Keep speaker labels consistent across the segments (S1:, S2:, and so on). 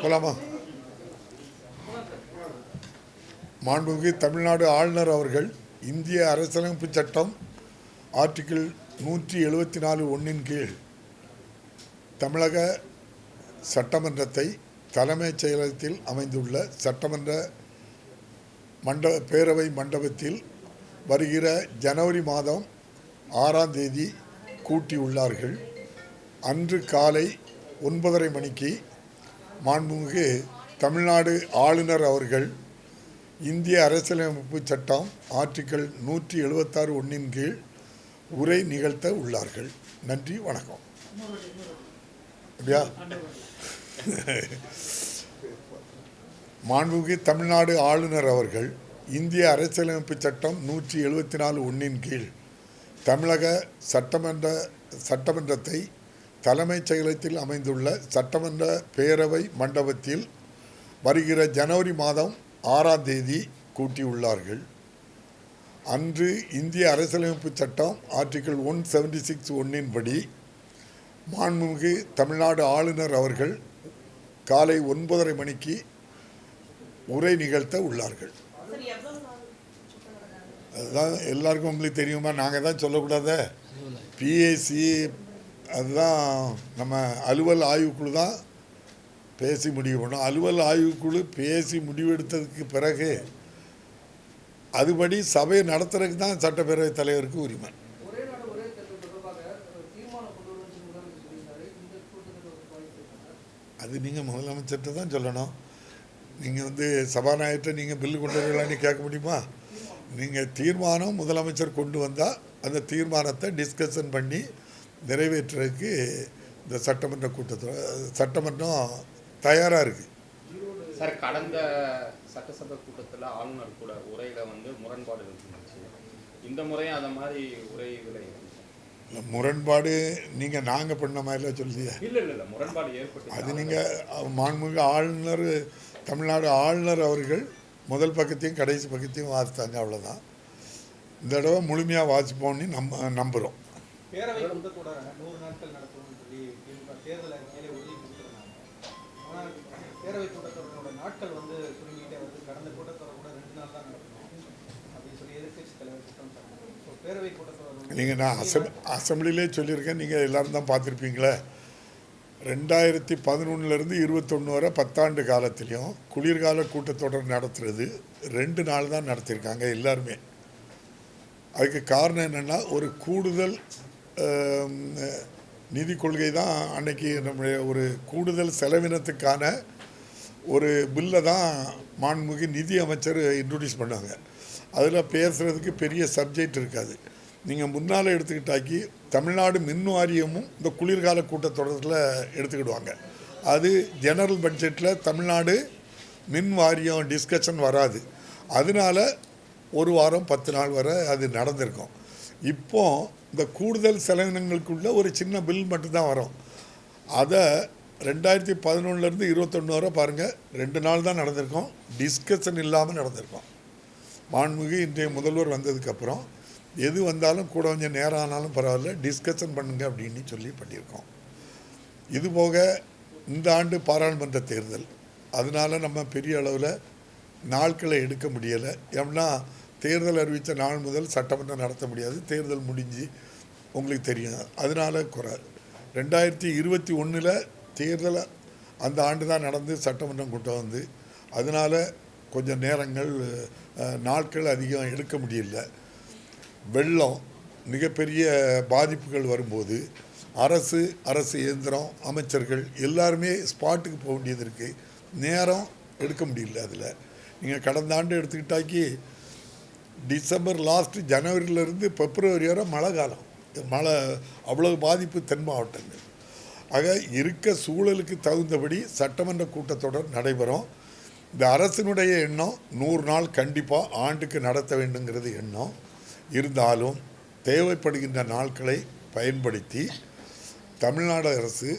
S1: போலாமா? மாண்புமிகு தமிழ்நாடு ஆளுநர் அவர்கள் இந்திய அரசியலமைப்பு சட்டம் ஆர்டிகிள் 174(1) கீழ் தமிழக சட்டமன்றத்தை தலைமைச் செயலகத்தில் அமைந்துள்ள சட்டமன்ற பேரவை மண்டபத்தில் வருகிற ஜனவரி மாதம் 6ஆம் தேதி கூட்டியுள்ளார்கள். அன்று காலை 9:30 மணிக்கு மாண்புமிகு தமிழ்நாடு ஆளுநர் அவர்கள் இந்திய அரசியலமைப்பு சட்டம் ஆர்டிகிள் 176(1) கீழ் உரை நிகழ்த்த உள்ளார்கள். நன்றி, வணக்கம். அப்படியா? மாண்புமிகு தமிழ்நாடு ஆளுநர் அவர்கள் இந்திய அரசியலமைப்பு சட்டம் 174(1) கீழ் தமிழக சட்டமன்றத்தை தலைமைச் செயலகத்தில் அமைந்துள்ள சட்டமன்ற பேரவை மண்டபத்தில் வருகிற ஜனவரி மாதம் 6ஆம் தேதி கூட்டியுள்ளார்கள். அன்று இந்திய அரசியலமைப்பு சட்டம் ஆர்டிகிள் 176(1) படி மாண்புமிகு தமிழ்நாடு ஆளுநர் அவர்கள் காலை 9:30 மணிக்கு உரை நிகழ்த்த உள்ளார்கள். அதுதான் எல்லாருக்கும் உங்களுக்கு தெரியுமா? நாங்கள் தான் சொல்லக்கூடாத பிஏசி, அதுதான் நம்ம அலுவல் ஆய்வுக்குழு தான் பேசி முடிவு பண்ணோம். அலுவல் ஆய்வுக்குழு பேசி முடிவெடுத்ததுக்கு பிறகு அதுபடி சபையை நடத்துறதுக்கு தான் சட்டப்பேரவைத் தலைவருக்கு உரிமை. அது நீங்கள் முதலமைச்சர்கிட்ட தான் சொல்லணும். நீங்கள் சபாநாயகர்கிட்ட நீங்கள் பில்லு கொண்டு வரலான்னு கேட்க முடியுமா? நீங்கள் தீர்மானம் முதலமைச்சர் கொண்டு வந்தால் அந்த தீர்மானத்தை டிஸ்கஷன் பண்ணி நிறைவேற்றுறதுக்கு இந்த சட்டமன்றம் தயாராக இருக்குது.
S2: சார், கடந்த சட்டசபை கூட்டத்தில் ஆளுநர் கூட உரையில் முரண்பாடு இருந்துச்சு. இந்த முறையும் அந்த மாதிரி உரைகளை
S1: முரண்பாடு நீங்கள் நாங்கள் பண்ண மாதிரிலாம் சொல்லியா?
S2: இல்லை முரண்பாடு ஏற்பட்டு
S1: அது நீங்கள் மாண்புமிகு தமிழ்நாடு ஆளுநர் அவர்கள் முதல் பக்கத்தையும் கடைசி பக்கத்தையும் வாசித்தாங்க, அவ்வளோதான். இந்த தடவை முழுமையாக வாசிப்போம்னு நம்புகிறோம்.
S3: பேரவை கூட்டத்தொடர் 100 நாட்கள் நடத்தணும்னு சொல்லி தேர்தல் அறிக்கையிலே உறுதி கொடுத்துருந்தாங்க. ஆனால் பேரவை கூட்டத்தொடரோட நாட்கள் சுருங்கிட்டே வருது. கடந்த கூட்டத்தொடர் கூட 2 நாள் தான் நடத்தணும் அப்படின்னு சொல்லி எதிர்கட்சி தலைவர் குற்றம் சாட்டினாங்க. ஸோ பேரவை கூட்டத்தொடர்
S1: நீங்கள் நான் அசம்பிளிலே சொல்லியிருக்கேன், நீங்கள் எல்லோரும் தான் பார்த்துருப்பீங்களே. 2011 21 வரை 10 ஆண்டு காலத்திலையும் குளிர்கால கூட்டத்தொடர் நடத்துறது 2 நாள் தான் நடத்தியிருக்காங்க எல்லாருமே. அதுக்கு காரணம் என்னென்னா, ஒரு கூடுதல் நிதி கொள்கை தான் அன்னைக்கு நம்முடைய ஒரு கூடுதல் செலவினத்துக்கான ஒரு பில்லை தான் மாண்புமிகு நிதி அமைச்சர் இன்ட்ரடியூஸ் பண்ணாங்க. அதில் பேசுகிறதுக்கு பெரிய சப்ஜெக்ட் இருக்காது. நீங்கள் முன்னால் எடுத்துக்கிட்டாக்கி தமிழ்நாடு மின் வாரியமும் இந்த குளிர்கால கூட்டத்தொடரில் எடுத்துக்கிடுவாங்க. அது ஜெனரல் பட்ஜெட்டில் தமிழ்நாடு மின் வாரியம் டிஸ்கஷன் வராது. அதனால் 1 வாரம் 10 நாள் வரை அது நடந்திருக்கும். இப்போ இந்த கூடுதல் செலவினங்களுக்குள்ள ஒரு சின்ன பில் மட்டும்தான் வரும். அதை 2011 21 வரை பாருங்கள், 2 நாள் தான் நடந்திருக்கோம். டிஸ்கஷன் இல்லாமல் நடந்திருக்கோம். மாண்புமிகு இன்றைய முதல்வர் வந்ததுக்கப்புறம் எது வந்தாலும் கூட கொஞ்சம் நேரம் ஆனாலும் பரவாயில்ல, டிஸ்கஷன் பண்ணுங்க அப்படின்னு சொல்லி பண்ணியிருக்கோம். இதுபோக இந்த ஆண்டு பாராளுமன்ற தேர்தல், அதனால் நம்ம பெரிய அளவில் நாட்களை எடுக்க முடியலை. ஏன்னா தேர்தல் அறிவித்த நாள் முதல் சட்டமன்றம் நடத்த முடியாது. தேர்தல் முடிஞ்சு உங்களுக்கு தெரியும். அதனால் 2021 தேர்தல் அந்த ஆண்டு தான் நடந்து சட்டமன்றம் கூட்டம் அதனால் கொஞ்சம் நாட்கள் அதிகம் எடுக்க முடியல. வெள்ளம், மிகப்பெரிய பாதிப்புகள் வரும்போது அரசு இயந்திரம், அமைச்சர்கள் எல்லாருமே ஸ்பாட்டுக்கு போக வேண்டியது இருக்குது. நேரம் எடுக்க முடியல. அதில் நீங்கள் கடந்த ஆண்டு எடுத்துக்கிட்டாக்கி டிசம்பர் லாஸ்ட்டு ஜனவரியிலேருந்து பிப்ரவரி வரை மழை காலம். மழை அவ்வளவு பாதிப்பு தென் மாவட்டங்கள். ஆக இருக்க சூழலுக்கு தகுந்தபடி சட்டமன்ற கூட்டத்தொடர் நடைபெறும். இந்த அரசினுடைய எண்ணம் 100 நாள் கண்டிப்பாக ஆண்டுக்கு நடத்த வேண்டுங்கிறது எண்ணம். இருந்தாலும் தேவைப்படுகின்ற நாட்களை பயன்படுத்தி தமிழ்நாடு அரசு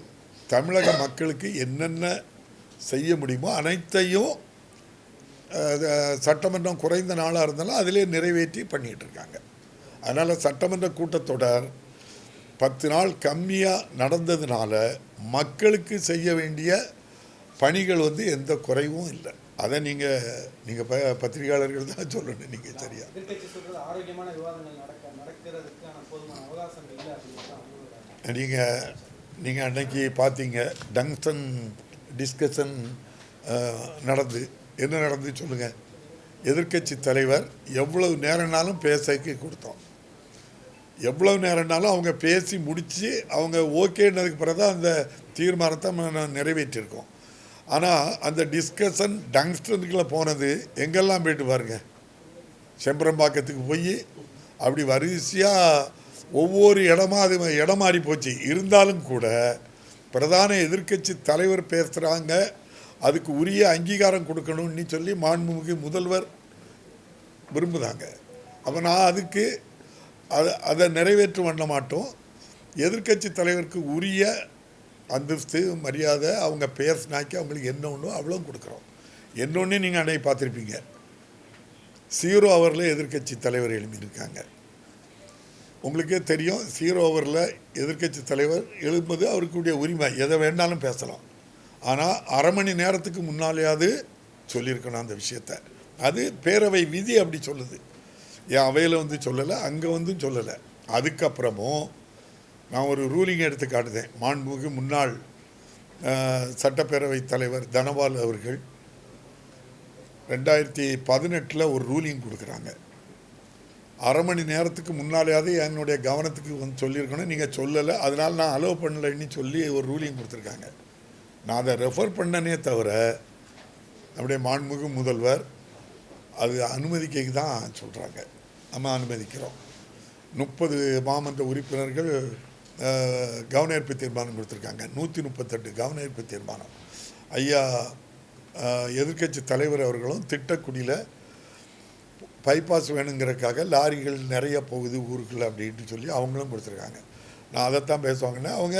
S1: தமிழக மக்களுக்கு என்னென்ன செய்ய முடியுமோ அனைத்தையும் சட்டமன்றம் குறைந்த நாளாக இருந்தாலும் அதிலே நிறைவேற்றி பண்ணிகிட்டு இருக்காங்க. அதனால் சட்டமன்ற கூட்டத்தொடர் 10 நாள் கம்மியாக நடந்ததுனால மக்களுக்கு செய்ய வேண்டிய பணிகள் வந்து எந்த குறைவும் இல்லை. அதை நீங்கள் பத்திரிகையாளர்கள் தான் சொல்லணும். நீங்கள் சரியா
S3: எதிர்க்கட்சி சொல்றது ஆரோக்கியமான விவாதங்கள் நடக்கிறதுக்கான போதுமான அவகாசம் இல்லை அப்படின்னு
S1: நீங்கள் அன்னைக்கு பார்த்தீங்க டங்ஸ்டன் டிஸ்கஷன் நடந்து என்ன நடந்து சொல்லுங்கள். எதிர்க்கட்சி தலைவர் எவ்வளவு நேரம்னாலும் பேசக்கு கொடுத்தோம். எவ்வளவு நேரம்னாலும் அவங்க பேசி முடித்து அவங்க ஓகேன்னதுக்கு பிறகு தான் அந்த தீர்மானத்தை நிறைவேற்றியிருக்கோம். ஆனால் அந்த டிஸ்கஷன் டங்ஸ்டனுக்குள்ளே போனது எங்கெல்லாம் போயிட்டு பாருங்க. செம்பரம்பாக்கத்துக்கு போய் அப்படி வரிசையாக ஒவ்வொரு இடமா அது இடம் மாறி போச்சு. இருந்தாலும் கூட பிரதான எதிர்க்கட்சி தலைவர் பேசுகிறாங்க, அதுக்கு உரிய அங்கீகாரம் கொடுக்கணும்னு சொல்லி மாண்புமிகு முதல்வர் விரும்புகிறாங்க. அப்போ நான் அதுக்கு அதை நிறைவேற்ற பண்ண மாட்டோம். எதிர்க்கட்சி தலைவருக்கு உரிய அந்தஸ்து மரியாதை அவங்க பேசினாக்கி அவங்களுக்கு என்ன ஒன்றோ அவ்வளோ கொடுக்குறோம். என்னொன்னே நீங்கள் அன்னைக்கு பார்த்துருப்பீங்க. 0 ஹவரில் எதிர்க்கட்சி தலைவர் எழுப்பியிருக்காங்க. உங்களுக்கே தெரியும் 0 ஹவரில் எதிர்க்கட்சி தலைவர் எழுப்புவது அவருக்குடைய உரிமை, எதை வேணாலும் பேசலாம். ஆனால் அரை மணி நேரத்துக்கு முன்னாலேயாவது சொல்லியிருக்கணும் அந்த விஷயத்தை. அது பேரவை விதி அப்படி சொல்லுது. என் அவையில் வந்து சொல்லலை, அங்கே வந்து சொல்லலை. அதுக்கப்புறமும் நான் ஒரு ரூலிங் எடுத்து காட்டுதேன். மாண்புமிகு முன்னாள் சட்டப்பேரவை தலைவர் தனபால் அவர்கள் 2018 ஒரு ரூலிங் கொடுக்குறாங்க. அரை மணி நேரத்துக்கு முன்னாலேயாவது என்னுடைய கவனத்துக்கு வந்து சொல்லியிருக்கணும், நீங்கள் சொல்லலை, அதனால் நான் அலோவ் பண்ணலைன்னு சொல்லி ஒரு ரூலிங் கொடுத்துருக்காங்க. நான் அதை ரெஃபர் பண்ணனே தவிர நம்முடைய மாண்புமிகு முதல்வர் அது அனுமதிக்க தான் சொல்கிறாங்க. நம்ம அனுமதிக்கிறோம். 30 மாமன்ற உறுப்பினர்கள் கவனஈர்ப்பு தீர்மானம் கொடுத்துருக்காங்க. 138 கவனஈர்ப்பு தீர்மானம். ஐயா எதிர்க்கட்சி தலைவர் அவர்களும் திட்டக்குடியில் பைபாஸ் வேணுங்கிறதுக்காக லாரிகள் நிறைய போகுது ஊருக்குள்ள அப்படின்ட்டு சொல்லி அவங்களும் கொடுத்துருக்காங்க. நான் அதைத்தான் பேசுவாங்கன்னா அவங்க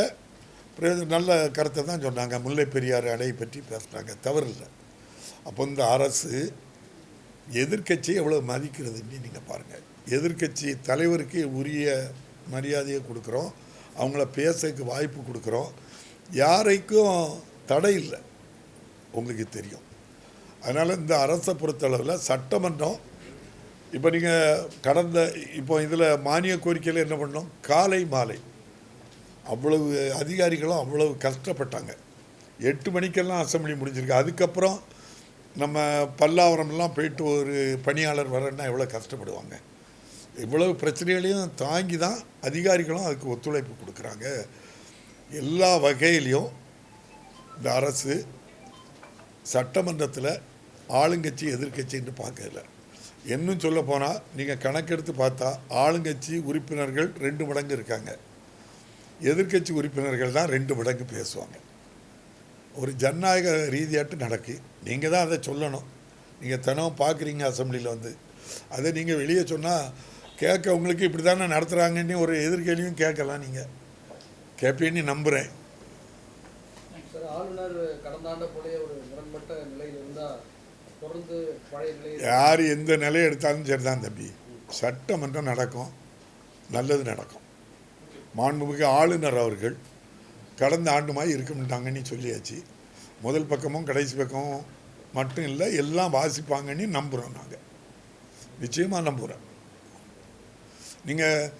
S1: நல்ல கருத்தை தான் சொன்னாங்க. முல்லை பெரியாறு அணை பற்றி பேசுகிறாங்க, தவறு இல்லை. அப்போ இந்த அரசு எதிர்க்கட்சி எவ்வளோ மதிக்கிறதுன்னு நீங்கள் பாருங்கள். எதிர்க்கட்சி தலைவருக்கு உரிய மரியாதையை கொடுக்குறோம், அவங்கள பேசக்கு வாய்ப்பு கொடுக்குறோம், யாரைக்கும் தடை இல்லை, உங்களுக்கு தெரியும். அதனால் இந்த அரசை பொறுத்தளவில் சட்டமன்றம் இப்போ நீங்கள் இப்போ இதில் மானிய கோரிக்கையில் என்ன பண்ணோம், காலை மாலை அவ்வளவு அதிகாரிகளும் அவ்வளவு கஷ்டப்பட்டாங்க. 8 மணிக்கெல்லாம் அசம்பிளி முடிஞ்சிருக்கு. அதுக்கப்புறம் நம்ம பல்லாவரம்லாம் போயிட்டு ஒரு பணியாளர் வரன்னா எவ்வளோ கஷ்டப்படுவாங்க. இவ்வளவு பிரச்சனைகளையும் தாங்கி தான் அதிகாரிகளும் அதுக்கு ஒத்துழைப்பு கொடுக்குறாங்க. எல்லா வகையிலையும் இந்த அரசு சட்டமன்றத்தில் ஆளுங்கட்சி எதிர்க்கட்சின்னு பார்க்கல. இன்னும் சொல்ல போனால் நீங்கள் கணக்கெடுத்து பார்த்தா ஆளுங்கட்சி உறுப்பினர்கள் 2 மடங்கு இருக்காங்க, எதிர்க்கட்சி உறுப்பினர்கள் தான் 2 மடங்கு பேசுவாங்க. ஒரு ஜனநாயக ரீதியாட்டு நடக்கு. நீங்கள் தான் அதை சொல்லணும். நீங்கள் தினம் பார்க்குறீங்க அசம்பிளியில் வந்து, அதை நீங்கள் வெளியே சொன்னால் கேட்க உங்களுக்கு இப்படி தானே நடத்துகிறாங்கன்னு ஒரு எதிர்கேள்வியும் கேட்கலாம். நீங்கள் கேட்பேன்னு நம்புகிறேன்.
S4: சார், ஆளுநர் கடந்த ஆண்டு போல ஒரு முரண்பட்ட நிலையில் இருந்தால் தொடர்ந்து பழைய நிலையில்
S1: யார் எந்த நிலையை எடுத்தாலும் சரி தான் தம்பி, சட்டமன்றம் நடக்கும், நல்லது நடக்கும். மாண்புமிகு ஆளுநர் அவர்கள் கடந்த ஆண்டுமாய் இருக்கமாட்டாங்கன்னு சொல்லியாச்சு. முதல் பக்கமும் கடைசி பக்கமும் மட்டும் இல்லை, எல்லாம் வாசிப்பாங்கன்னு நம்புகிறோம். நாங்கள் நிச்சயமாக நம்புகிறோம். நீங்கள்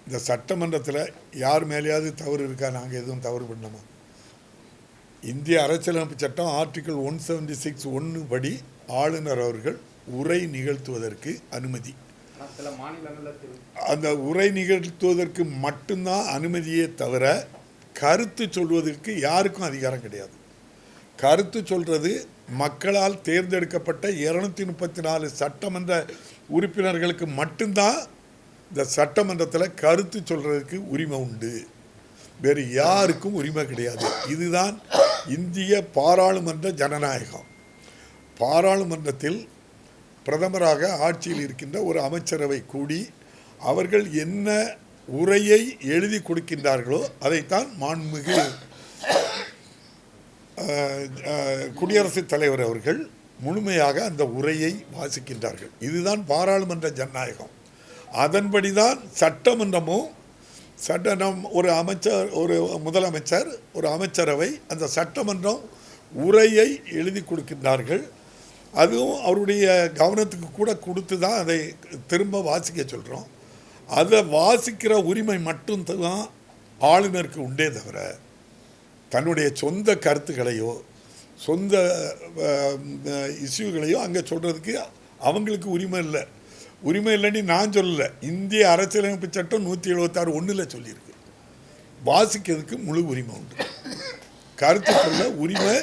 S1: இந்த சட்டமன்றத்தில் யார் மேலேயாவது தவறு இருக்கா? நாங்கள் எதுவும் தவறு பண்ணோமா? இந்திய அரசியலமைப்பு சட்டம் ஆர்டிகிள் 176(1) படி ஆளுநர் அவர்கள் உரை நிகழ்த்துவதற்கு அனுமதி. அந்த உரை நிகழ்த்துவதற்கு மட்டும்தான் அனுமதியே தவிர கருத்து சொல்வதற்கு யாருக்கும் அதிகாரம் கிடையாது. கருத்து சொல்கிறது மக்களால் தேர்ந்தெடுக்கப்பட்ட 234 சட்டமன்ற உறுப்பினர்களுக்கு மட்டும்தான் இந்த சட்டமன்றத்தில் கருத்து சொல்கிறதுக்கு உரிமை உண்டு, வேறு யாருக்கும் உரிமை கிடையாது. இதுதான் இந்திய பாராளுமன்ற ஜனநாயகம். பாராளுமன்றத்தில் பிரதமராக ஆட்சியில் இருக்கின்ற ஒரு அமைச்சரவை கூடி அவர்கள் என்ன உரையை எழுதி கொடுக்கின்றார்களோ அதைத்தான் மாண்புமிகு குடியரசுத் தலைவர் அவர்கள் முழுமையாக அந்த உரையை வாசிக்கின்றார்கள். இதுதான் பாராளுமன்ற ஜனநாயகம். அதன்படி தான் சட்டமன்றமும் சட்டம் ஒரு அமைச்சர், ஒரு முதலமைச்சர், ஒரு அமைச்சரவை, அந்த சட்டமன்றம் உரையை எழுதி கொடுக்கின்றார்கள். அதுவும் அவருடைய கவனத்துக்கு கூட கொடுத்து தான் அதை திரும்ப வாசிக்க சொல்கிறோம். அதை வாசிக்கிற உரிமை மட்டும்தான் ஆளுநருக்கு உண்டே தவிர தன்னுடைய சொந்த கருத்துக்களையோ சொந்த இஷ்யூகளையோ அங்கே சொல்கிறதுக்கு அவங்களுக்கு உரிமை இல்லை. உரிமை இல்லைன்னு நான் சொல்லலை, இந்திய அரசியலமைப்பு சட்டம் 176(1) சொல்லியிருக்கு. வாசிக்கிறதுக்கு முழு உரிமை உண்டு. கருத்து சொல்ல உரிமை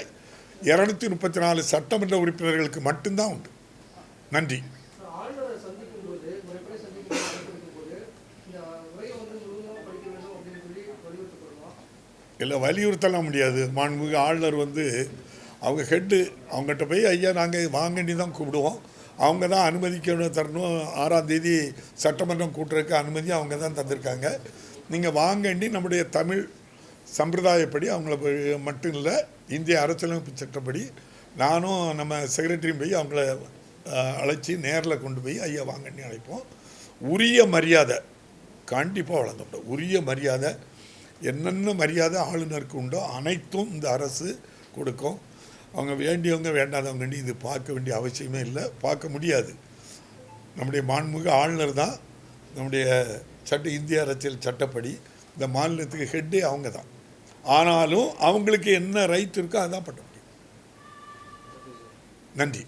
S1: 234 சட்டமன்ற உறுப்பினர்களுக்கு மட்டும்தான் உண்டு. நன்றி.
S4: ஆளுநரை சந்திக்கும் போது முறைப்படி சந்திக்கும் போது இந்த உரையை வந்து முழுவதுமாக படிக்க வேண்டும் அப்படின்னு சொல்லி வலியுறுத்தப்படுமா?
S1: இல்லை, வலியுறுத்தலாம் முடியாது. மாண்புமிகு ஆளுநர் வந்து அவங்க ஹெட்டு, அவங்ககிட்ட போய் ஐயா நாங்கள் வாங்கண்டி தான் கூப்பிடுவோம். அவங்க தான் அனுமதிக்கணும் தரணும். 6ஆம் தேதி சட்டமன்றம் கூட்டுறதுக்கு அனுமதி அவங்க தான் தந்திருக்காங்க. நீங்கள் வாங்கண்டி நம்முடைய தமிழ் சம்பிரதாயப்படி அவங்கள மட்டும் இல்லை, இந்திய அரசியலமைப்பு சட்டப்படி நானும் நம்ம செக்ரட்டரியும் போய் அவங்கள அழைச்சி நேரில் கொண்டு போய் ஐயா வாங்கண்ணி அழைப்போம். உரிய மரியாதை கண்டிப்பாக வழங்கப்படும். உரிய மரியாதை, என்னென்ன மரியாதை ஆளுநருக்கு உண்டோ அனைத்தும் இந்த அரசு கொடுக்கும். அவங்க வேண்டியவங்க வேண்டாதவங்க இது பார்க்க வேண்டிய அவசியமே இல்லை, பார்க்க முடியாது. நம்முடைய மாண்புமிகு ஆளுநர் தான் நம்முடைய இந்திய அரசியல் சட்டப்படி இந்த மாநிலத்துக்கு ஹெட்டே அவங்க தான். ஆனாலும் அவங்களுக்கு என்ன ரைட் இருக்கோ அதான் பண்ண முடியும். நன்றி.